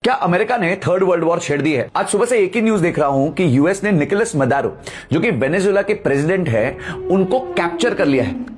क्या अमेरिका ने third world war छेड़ दी है? आज सुबह से एक ही न्यूज देख रहा हूं कि यूएस ने निकोलस मदारो, जो कि वेनेजुएला के प्रेसिडेंट हैं, उनको कैप्चर कर लिया है।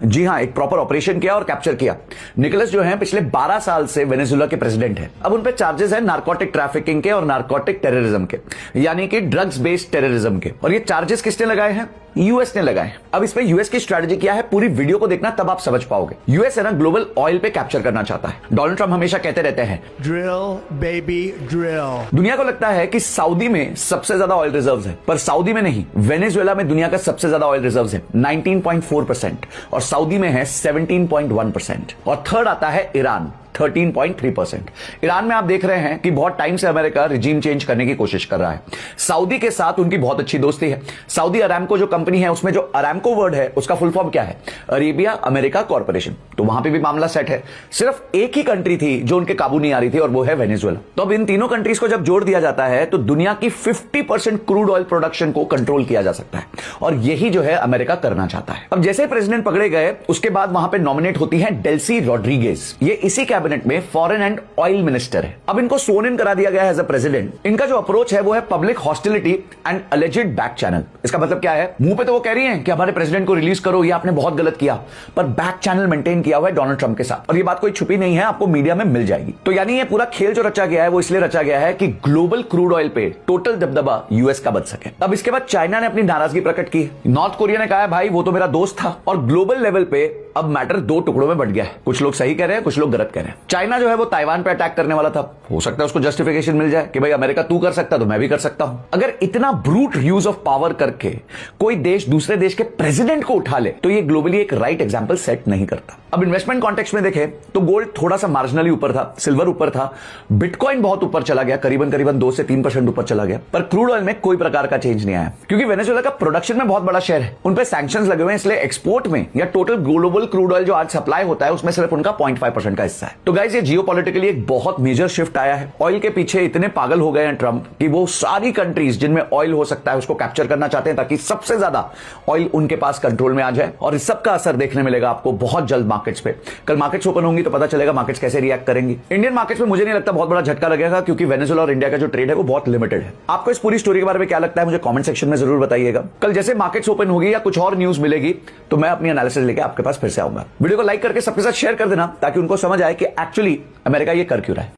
जी हां, एक प्रॉपर ऑपरेशन किया और कैप्चर किया। निकोलस जो है पिछले 12 साल से वेनेजुएला के प्रेसिडेंट हैं। अब उन पे चार्जेस है नारकोटिक ट्रैफिकिंग के और नारकोटिक टेररिज्म के, यानी कि ड्रग्स बेस्ड टेररिज्म के। और ये चार्जेस किसने लगाए हैं? यूएस ने लगाए। अब इस पे यूएस की स्ट्रेटजी क्या है, पूरी वीडियो को देखना, तब आप समझ पाओगे। यूएस है ना, ग्लोबल ऑयल पे कैप्चर करना चाहता है। डोनाल्ड ट्रंप हमेशा कहते रहते हैं ड्रिल बेबी ड्रिल। दुनिया को लगता है कि सऊदी में सबसे ज्यादा ऑयल रिजर्व्स है, पर सऊदी में नहीं, वेनेजुएला में दुनिया का सबसे ज्यादा ऑयल रिजर्व्स है 19.4% और सऊदी में है 17.1%। और थर्ड आता है ईरान 13.3%। ईरान में आप देख रहे हैं कि बहुत टाइम से अमेरिका रिजीम चेंज करने की कोशिश कर रहा है। सऊदी के साथ उनकी बहुत अच्छी दोस्ती है। सऊदी अरामको जो कंपनी है, उसमें जो अरामको वर्ड है उसका फुल फॉर्म क्या है? Arabia America corporation. तो वहां पे भी मामला सेट है। सिर्फ एक ही कंट्री थी जो उनके काबू नहीं आ रही थी, और वो है वेनेजुएला। तो अब इन तीनों कंट्रीज को जब जोड़ दिया जाता है तो दुनिया की 50% क्रूड ऑयल प्रोडक्शन को कंट्रोल किया जा सकता है, और यही जो है अमेरिका करना चाहता है। अब जैसे प्रेसिडेंट पकड़े गए, उसके बाद वहां पे नॉमिनेट होती है डेल्सी रॉड्रिगेज। ये इसी कैबिनेट में फॉरेन एंड ऑयल मिनिस्टर है। अब इनको स्वर्न इन करा दिया गया है एज अ प्रेसिडेंट। इनका जो अप्रोच है वो है public hostility and alleged back channel. इसका मतलब क्या है? मुंह पे तो वो कह रही हैं कि हमारे प्रेसिडेंट को रिलीज करो, ये आपने बहुत गलत किया, पर बैक चैनल मेंटेन किया हुआ है डोनाल्ड ट्रंप के साथ, और ये बात कोई छुपी नहीं है, आपको मीडिया में मिल जाएगी। तो यानी ये पूरा खेल जो रचा गया है वो इसलिए रचा गया है कि ग्लोबल क्रूड ऑयल पे टोटल दबदबा यूएस का बच सके। अब इसके बाद चाइना ने अपनी नाराजगी प्रकट की। नॉर्थ कोरिया ने कहा भाई वो तो मेरा दोस्त था, और ग्लोबल लेवल पे अब मैटर दो टुकड़ों में बट गया है। कुछ लोग सही कह रहे हैं, कुछ लोग गलत कह रहे हैं। चाइना जो है वो ताइवान पे अटैक करने वाला था। हो सकता है उसको जस्टिफिकेशन मिल जाए कि भाई अमेरिका तू कर सकता तो मैं भी कर सकता हूं। अगर इतना ब्रूट यूज ऑफ पावर करके कोई देश दूसरे देश के प्रेसिडेंट को उठा ले तो ये ग्लोबली एक राइट एग्जांपल सेट नहीं करता। अब इन्वेस्टमेंट कॉन्टेक्स्ट में देखें तो गोल्ड थोड़ा सा मार्जिनली ऊपर था, सिल्वर ऊपर था, बिटकॉइन बहुत ऊपर चला गया, करीबन 2 से 3% ऊपर चला गया, पर क्रूड ऑयल में कोई प्रकार का चेंज नहीं आया, क्योंकि वेनेजुएला का प्रोडक्शन में बहुत बड़ा शेयर है। उन पे सैंक्शंस लगे हुए हैं, इसलिए एक्सपोर्ट में या टोटल ग्लोबल क्रूड ऑयल जो आज सप्लाई होता है उसमें सिर्फ उनका 0.5% का हिस्सा है। तो गाइस, ये जियोपॉलिटिकली एक बहुत मेजर शिफ्ट आया है। ऑयल के पीछे इतने पागल हो गए हैं ट्रंप कि वो सारी कंट्रीज जिनमें ऑयल हो सकता है उसको कैप्चर करना चाहते हैं, ताकि सबसे ज्यादा ऑयल उनके पास कंट्रोल में आ जाए। और इस सब का असर देखने मिलेगा आपको बहुत जल्द मार्केट्स पे। कल मार्केट्स ओपन होंगी तो पता चलेगा मार्केट्स कैसे रिएक्ट करेंगी। इंडियन मार्केट्स में मुझे नहीं लगता बहुत बड़ा झटका लगेगा, क्योंकि वेनेजुएला और इंडिया का जो ट्रेड है वो बहुत लिमिटेड है। आपको इस पूरी स्टोरी के बारे में क्या लगता है मुझे कमेंट सेक्शन में जरूर बताइएगा। कल जैसे मार्केट्स ओपन होगी या कुछ और न्यूज मिलेगी तो मैं अपनी एनालिसिस लेके आपके पास फिर से आऊंगा। वीडियो को लाइक करके सबके साथ शेयर कर देना, ताकि उनको समझ आए कि एक्चुअली अमेरिका ये कर क्यों रहा है।